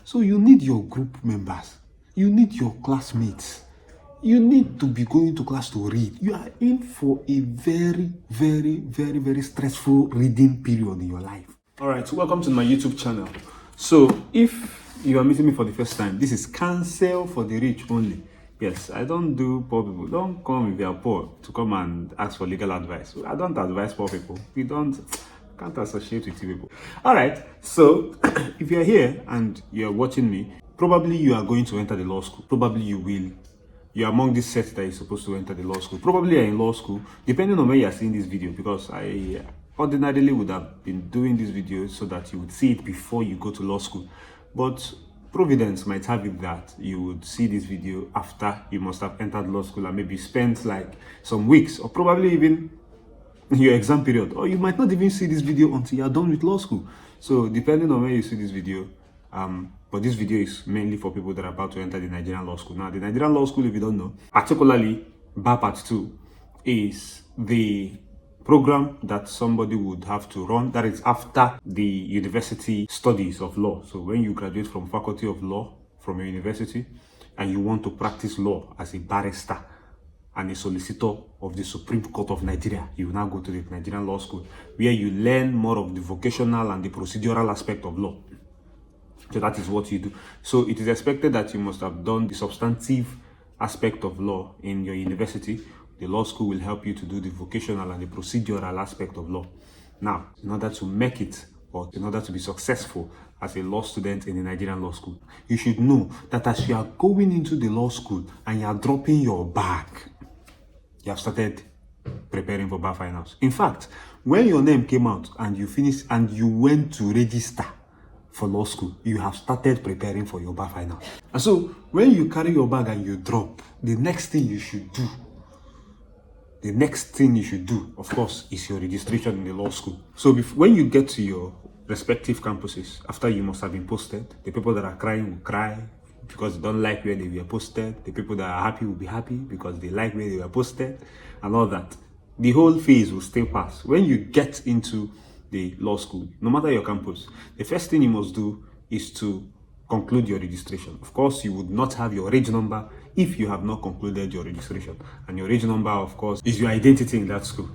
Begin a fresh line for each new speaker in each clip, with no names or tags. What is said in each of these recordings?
So you need your group members. You need your classmates. You need to be going to class to read. You are in for a very, very, very, very stressful reading period in your life. All right, so welcome to my YouTube channel. So if you are meeting me for the first time, this is counsel for the rich only. Yes, I don't do poor people. Don't come if you are poor to come and ask for legal advice. I don't advise poor people. Can't associate with you people. All right, so if you're here and you're watching me, probably you are going to enter the law school. Probably you will. You're among this set that is supposed to enter the law school. Probably you're in law school, depending on where you're seeing this video, because I ordinarily would have been doing this video so that you would see it before you go to law school. But Providence might have it that you would see this video after you must have entered law school and maybe spent like some weeks or probably even your exam period, or you might not even see this video until you're done with law school. So depending on where you see this video, but this video is mainly for people that are about to enter the Nigerian Law School. Now, the Nigerian Law School, if you don't know, particularly BA Part 2, is the program that somebody would have to run, that is after the university studies of law. So when you graduate from Faculty of Law from a university and you want to practice law as a barrister and a solicitor of the Supreme Court of Nigeria, you now go to the Nigerian Law School, where you learn more of the vocational and the procedural aspect of law. So that is what you do. So it is expected that you must have done the substantive aspect of law in your university. The law school will help you to do the vocational and the procedural aspect of law. Now, in order to make it, or in order to be successful as a law student in the Nigerian Law School, you should know that as you are going into the law school and you are dropping your bag, you have started preparing for bar finals. In fact, when your name came out and you finished and you went to register for law school, you have started preparing for your bar final. And so when you carry your bag and you drop, the next thing you should do, of course, is your registration in the law school. So when you get to your respective campuses, after you must have been posted, the people that are crying will cry because they don't like where they were posted. The people that are happy will be happy because they like where they were posted, and all that. The whole phase will still pass. When you get into the law school, no matter your campus, the first thing you must do is to conclude your registration. Of course, you would not have your reg number if you have not concluded your registration. And your reg number, of course, is your identity in that school,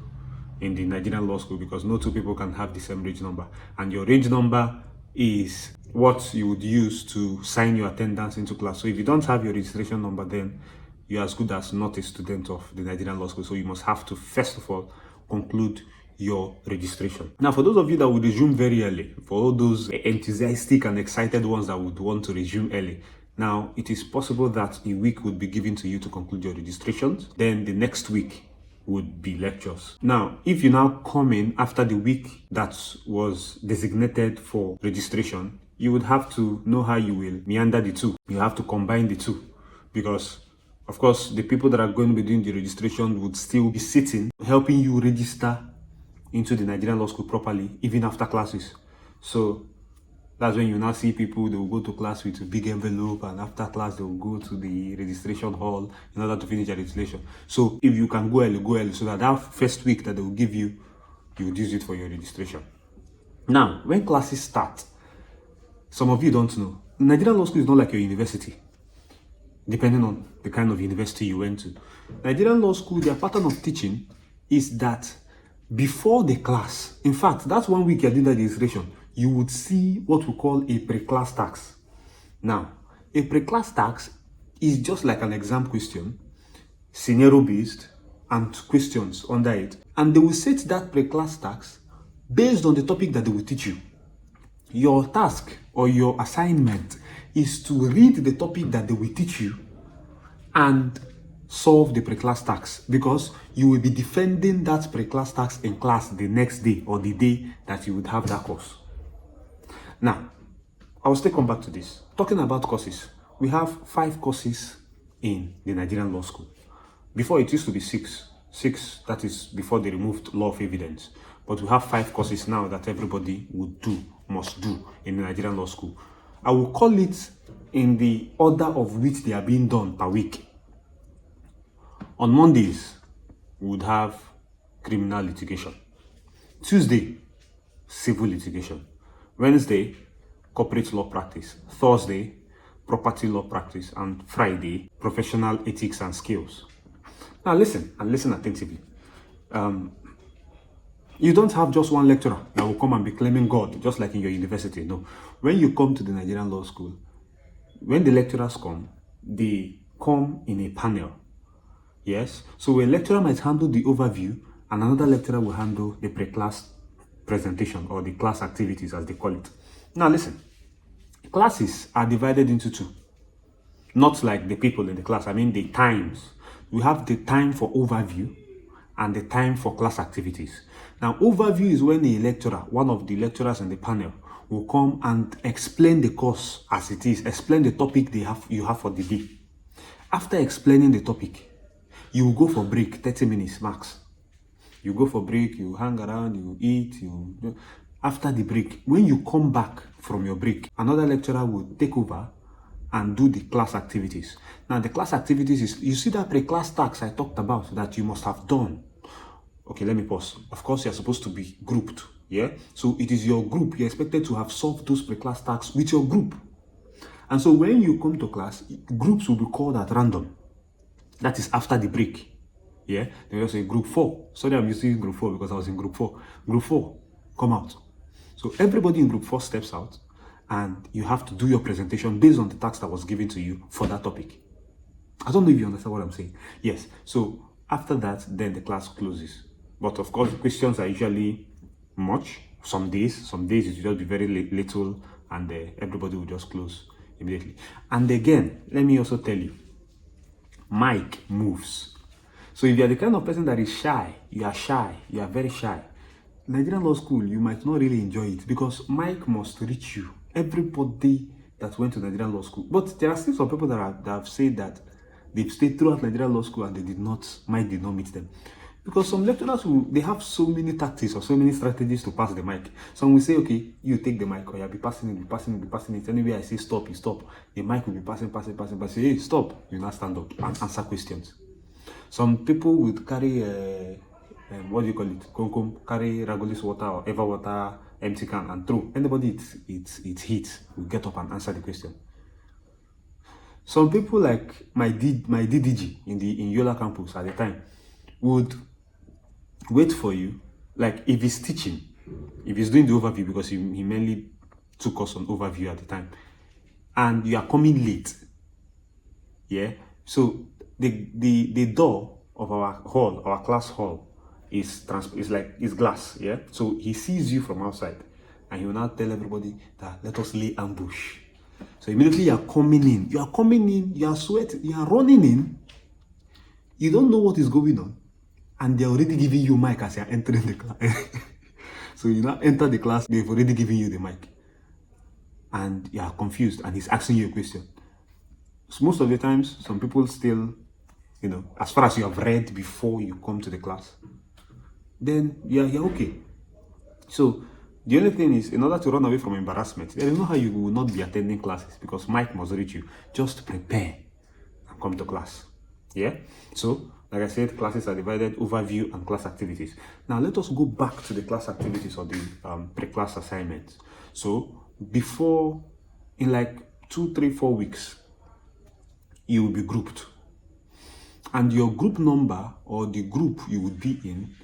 in the Nigerian Law School, because no two people can have the same reg number. And your reg number is what you would use to sign your attendance into class. So if you don't have your registration number, then you're as good as not a student of the Nigerian Law School. So you must have to, first of all, conclude your registration. Now, for those of you that would resume very early, for all those enthusiastic and excited ones that would want to resume early, now it is possible that a week would be given to you to conclude your registrations. Then the next week would be lectures. Now, if you now come in after the week that was designated for registration, you would have to know how you will meander the two. You have to combine the two, because of course the people that are going to be doing the registration would still be sitting, helping you register into the Nigerian Law School properly, even after classes. So that's when you now see people, they will go to class with a big envelope, and after class they will go to the registration hall in order to finish their registration. So if you can go early, so that first week that they will give you, you would use it for your registration. Now, when classes start, some of you don't know, Nigerian Law School is not like your university, depending on the kind of university you went to. Nigerian Law School, their pattern of teaching is that before the class, in fact, that's 1 week you're doing the registration, you would see what we call a pre-class tax. Now, a pre-class tax is just like an exam question, scenario-based, and questions under it. And they will set that pre-class tax based on the topic that they will teach you. Your task or your assignment is to read the topic that they will teach you and solve the pre-class tax, because you will be defending that pre-class tax in class the next day or the day that you would have that course. Now, I will still come back to this. Talking about courses, we have 5 courses in the Nigerian Law School. Before, it used to be 6. 6, that is before they removed law of evidence. But we have 5 courses now that everybody must do in the Nigerian Law School. I will call it in the order of which they are being done per week. On Mondays, we would have criminal litigation. Tuesday, civil litigation. Wednesday, corporate law practice. Thursday, property law practice. And Friday, professional ethics and skills. Now listen, and listen attentively. You don't have just one lecturer that will come and be claiming God, just like in your university. No. When you come to the Nigerian Law School, when the lecturers come, they come in a panel. Yes? So a lecturer might handle the overview, and another lecturer will handle the pre-class presentation, or the class activities as they call it. Now listen, classes are divided into two. Not like the people in the class, I mean the times. We have the time for overview and the time for class activities. Now, overview is when a lecturer, one of the lecturers in the panel, will come and explain the course as it is, explain the topic you have for the day. After explaining the topic, you will go for break, 30 minutes max. You go for break, you hang around, you eat, after the break, when you come back from your break, another lecturer will take over and do the class activities. Now, the class activities is, you see that pre-class tasks I talked about that you must have done. Okay, let me pause. Of course, you're supposed to be grouped, yeah? So it is your group. You're expected to have solved those pre-class tasks with your group. And so when you come to class, groups will be called at random. That is after the break, yeah? They will say group 4. Sorry, I'm using group 4 because I was in group 4. Group 4, come out. So everybody in group 4 steps out, and you have to do your presentation based on the task that was given to you for that topic. I don't know if you understand what I'm saying. Yes. So after that, then the class closes. But of course, the questions are usually much. Some days it will just be very little, and everybody will just close immediately. And again, let me also tell you, mic moves. So if you are the kind of person that is shy, you are very shy, Nigerian Law School, you might not really enjoy it because mic must reach you. Everybody that went to Nigerian Law School. But there are still some people that have said that they've stayed throughout Nigerian Law School and mic did not meet them. Because some lecturers, they have so many tactics or so many strategies to pass the mic. Some will say, okay, you take the mic, or you'll be passing it. Anyway, I say stop, you stop. The mic will be passing. Say, hey, stop. You now stand up and answer questions. Some people would carry, what do you call it? Carry Ragolis water or Eva water, empty can, and throw. Anybody it's heat will get up and answer the question. Some people like my DDG in Yola campus at the time would wait for you, like if he's teaching, if he's doing the overview, because he mainly took us on overview at the time, and you are coming late, yeah, so the door of our class hall is glass, yeah, so he sees you from outside, and he will now tell everybody that let us lay ambush. So immediately you are coming in, you are sweating, you are running in, you don't know what is going on, and they're already giving you mic as you're entering the class. So you now enter the class, they've already given you the mic. And you are confused, and he's asking you a question. So most of the times, some people still, as far as you have read before you come to the class, then you're okay. So the only thing is, in order to run away from embarrassment, there is no how you will not be attending classes, because mic must reach you. Just prepare and come to class. Yeah? So, like I said, classes are divided, overview and class activities. Now, let us go back to the class activities or the pre-class assignments. So, in like 2, 3, 4 weeks, you will be grouped. And your group number, or the group you would be in,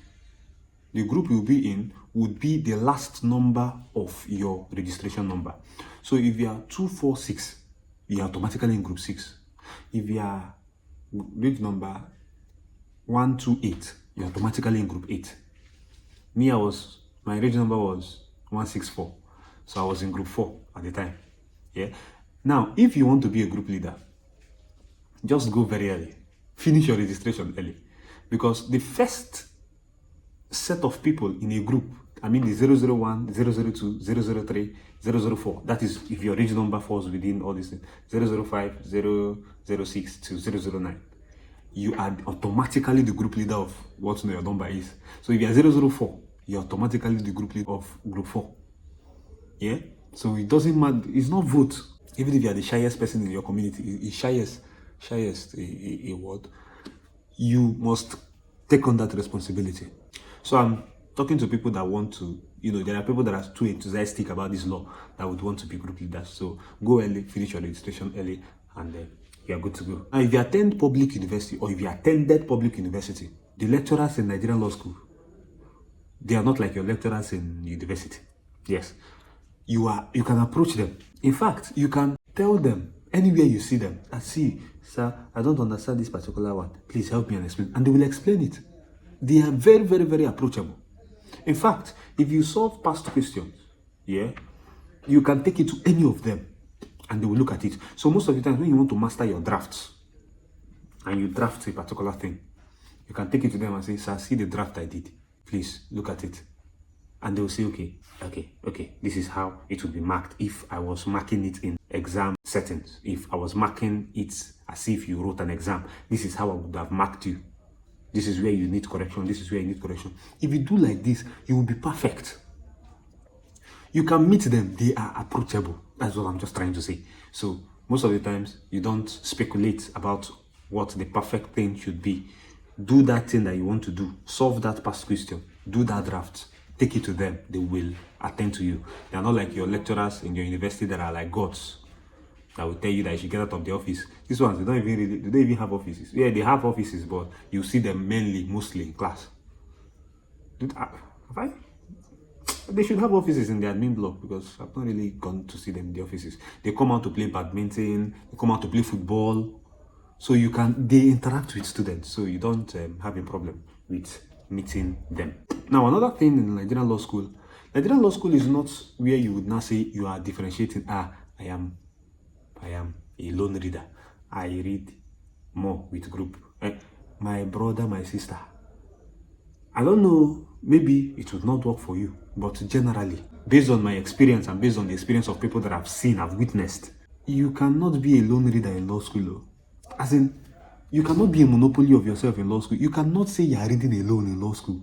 would be the last number of your registration number. So, if you are 246, you are automatically in group 6. If you are group number 128, you're automatically in group 8. My region number was 164, so I was in group 4 at the time. Yeah. Now, if you want to be a group leader, just go very early. Finish your registration early, because the first set of people in a group, I mean the 001, 002, 003, 004, that is if your region number falls within all these things, 005, 006 to 009. You are automatically the group leader of what your number is. So if you are 004, you're automatically the group leader of group 4. Yeah? So it doesn't matter, it's not vote. Even if you are the shyest person in your community, shyest a word, you must take on that responsibility. So I'm talking to people that want to, there are people that are too enthusiastic about this law that would want to be group leaders. So go early, finish your registration early, and you are good to go. And if you attend public university, or if you attended public university, the lecturers in Nigerian Law School, they are not like your lecturers in university. Yes, you can approach them. In fact, you can tell them anywhere you see them, I see, sir, I don't understand this particular one. Please help me and explain. And they will explain it. They are very, very, very approachable. In fact, if you solve past questions, you can take it to any of them and they will look at it. So most of the time when you want to master your drafts and you draft a particular thing, you can take it to them and say, sir, see the draft I did. Please look at it. And they will say, okay, this is how it would be marked if I was marking it in exam settings. If I was marking it as if you wrote an exam, this is how I would have marked you. This is where you need correction. This is where you need correction. If you do like this, you will be perfect. You can meet them. They are approachable. That's what I'm just trying to say. So most of the times, you don't speculate about what the perfect thing should be. Do that thing that you want to do. Solve that past question. Do that draft. Take it to them. They will attend to you. They are not like your lecturers in your university that are like gods that will tell you that you should get out of the office. These ones, they don't even have offices. Yeah, they have offices, but you see them mostly in class. They should have offices in the admin block, because I've not really gone to see them in the offices. They come out to play badminton, they come out to play football. So they interact with students, so you don't have a problem with meeting them. Now, another thing in Nigerian Law School is not where you would now say you are differentiating. I am a lone reader. I read more with group. My brother, my sister. I don't know, maybe it would not work for you, but generally, based on my experience and based on the experience of people that I've seen, I've witnessed, you cannot be a lone reader in law school. As in, you cannot be a monopoly of yourself in law school. You cannot say you are reading alone in law school.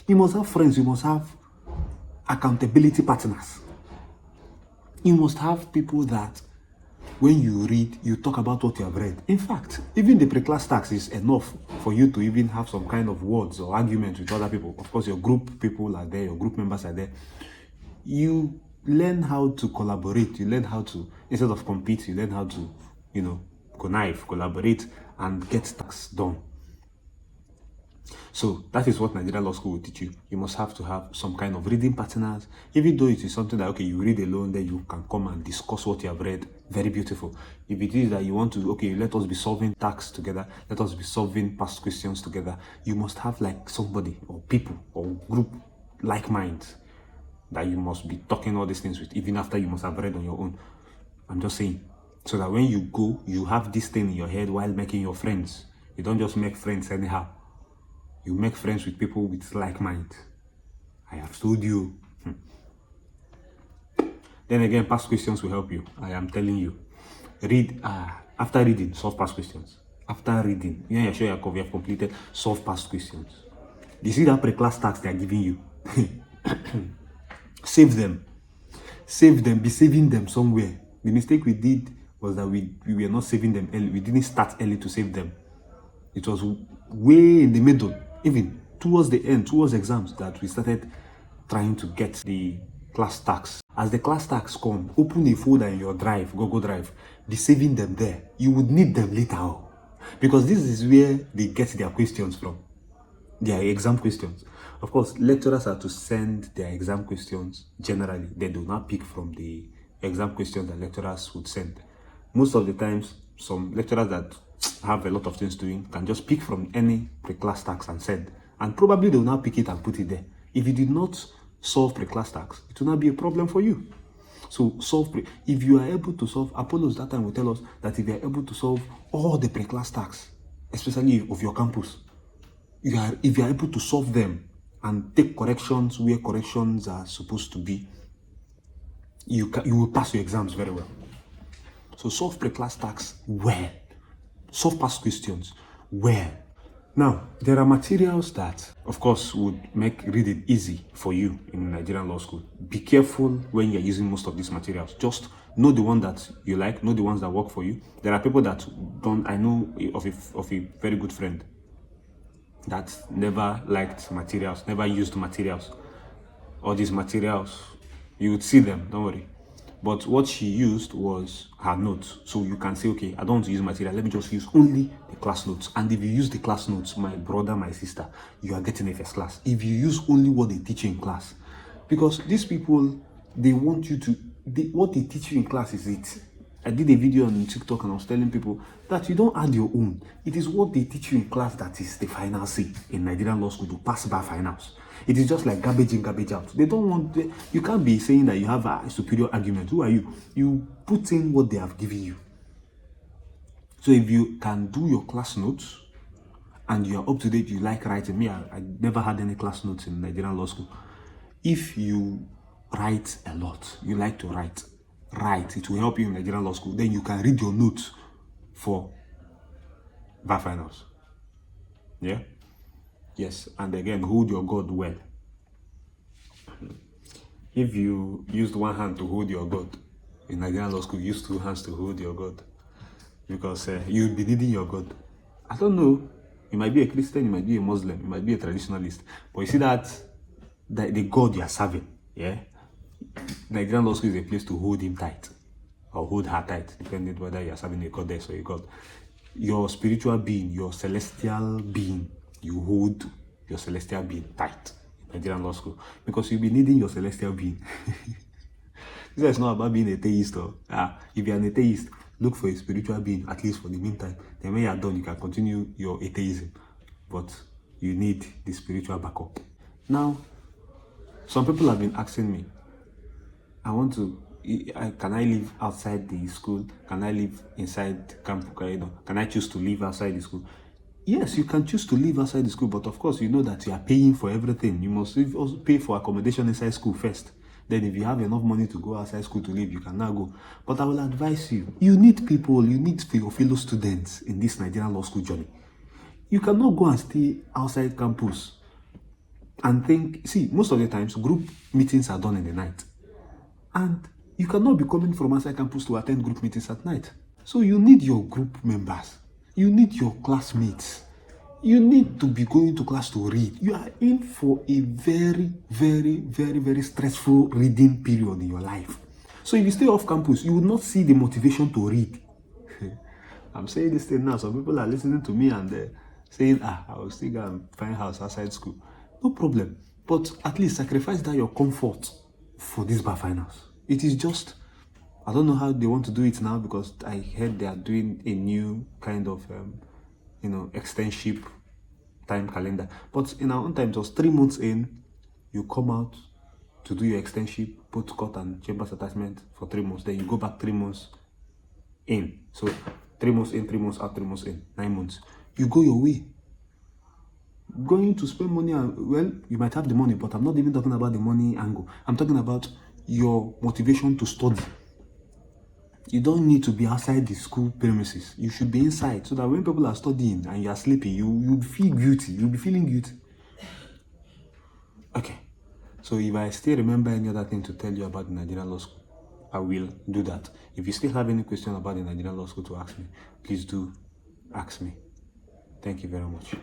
You must have friends. You must have accountability partners. You must have people that when you read, you talk about what you have read. In fact, even the pre-class tax is enough for you to even have some kind of words or arguments with other people. Of course, your group people are there, your group members are there. You learn how to collaborate. You learn how to, instead of compete, you learn how to, connive, collaborate, and get tax done. So that is what Nigerian Law School will teach you. You must have to have some kind of reading partners, even though it is something that, okay, you read alone, then you can come and discuss what you have read. Very beautiful. If it is that you want to, okay, let us be solving tax together, let us be solving past questions together, you must have like somebody or people or group like minds that you must be talking all these things with, even after you must have read on your own. I'm just saying, so that when you go, you have this thing in your head while making your friends. You don't just make friends anyhow. You make friends with people with like mind. I have told you. Then again, past questions will help you. I am telling you. Read, after reading, solve past questions. After reading, you're sure you have completed, solve past questions. You see that pre-class tax they are giving you? Save them. Save them. Be saving them somewhere. The mistake we did was that we were not saving them early. We didn't start early to save them. It was way in the middle, even towards the end, towards exams, that we started trying to get the class tax. As the class tax come, open a folder in your drive, Google Drive, be saving them there. You would need them later on, because this is where they get their questions from, their exam questions. Of course, lecturers are to send their exam questions generally. They do not pick from the exam questions that lecturers would send. Most of the times, some lecturers that have a lot of things doing can just pick from any pre-class tax and send, and probably they will now pick it and put it there. If you did not solve pre-class tax, it will not be a problem for you. So if you are able to solve, Apollos that time will tell us that if you are able to solve all the pre-class tax, especially of your campus, if you are able to solve them and take corrections where corrections are supposed to be, you will pass your exams very well. So solve pre-class tax well. Solve past questions well. Now, there are materials that, of course, would make reading easy for you in Nigerian Law School. Be careful when you're using most of these materials. Just know the one that you like, know the ones that work for you. There are people that don't. I know of a very good friend that never liked materials, never used materials. all these materials. You would see them, don't worry. But what she used was her notes. So you can say, okay, I don't want to use material. Let me just use only the class notes. And if you use the class notes, my brother, my sister, you are getting a first class. If you use only what they teach you in class. Because these people, they want you to, what they teach you in class is it. I did a video on TikTok and I was telling people that you don't add your own. It is what they teach you in class that is the final say in Nigerian Law School to pass bar finals. It is just like garbage in, garbage out. They don't want, you can't be saying that you have a superior argument. Who are you? You put in what they have given you. So if you can do your class notes and you are up to date, you like writing. Me, I never had any class notes in Nigerian Law School. If you write a lot, you like to write, it will help you in Nigerian Law School. Then you can read your notes for bar finals. Yeah? Yes, and again, hold your God well. If you used one hand to hold your God, in Nigerian Law School, use two hands to hold your God. Because you'll be needing your God. I don't know. You might be a Christian, you might be a Muslim, you might be a traditionalist. But you see that the God you are serving, yeah? Nigerian Law School is a place to hold him tight. Or hold her tight, depending whether you are serving a goddess or a god. Your spiritual being, your celestial being, you hold your celestial being tight in Nigerian Law School. Because you'll be needing your celestial being. This is not about being a theist. If you're an atheist, look for a spiritual being, at least for the meantime. Then when you're done, you can continue your atheism. But you need the spiritual backup. Now, some people have been asking me, can I live outside the school? Can I live inside campus? Can I choose to live outside the school? Yes, you can choose to live outside the school, but of course, you know that you are paying for everything. You must also pay for accommodation inside school first. Then if you have enough money to go outside school to live, you can now go. But I will advise you, you need people, you need your fellow students in this Nigerian Law School journey. You cannot go and stay outside campus and think, see, most of the times, group meetings are done in the night. And you cannot be coming from outside campus to attend group meetings at night. So you need your group members. You need your classmates. You need to be going to class to read. You are in for a very, very, very, very stressful reading period in your life. So if you stay off campus, you will not see the motivation to read. I'm saying this thing now. Some people are listening to me and saying, I will still go and find house outside school. No problem. But at least sacrifice that your comfort for these bar finals. It is just, I don't know how they want to do it now because I heard they are doing a new kind of, externship time calendar. But in our own time, it was 3 months in, you come out to do your externship, put court and chambers attachment for 3 months. Then you go back 3 months in. So 3 months in, 3 months out, 3 months in, 9 months. You go your way. Going to spend money, well, you might have the money, but I'm not even talking about the money angle. I'm talking about your motivation to study. You don't need to be outside the school premises. You should be inside so that when people are studying and you are sleeping, you'll feel guilty. You'll be feeling guilty. Okay. So if I still remember any other thing to tell you about the Nigerian Law School, I will do that. If you still have any question about the Nigerian Law School to ask me, please do ask me. Thank you very much.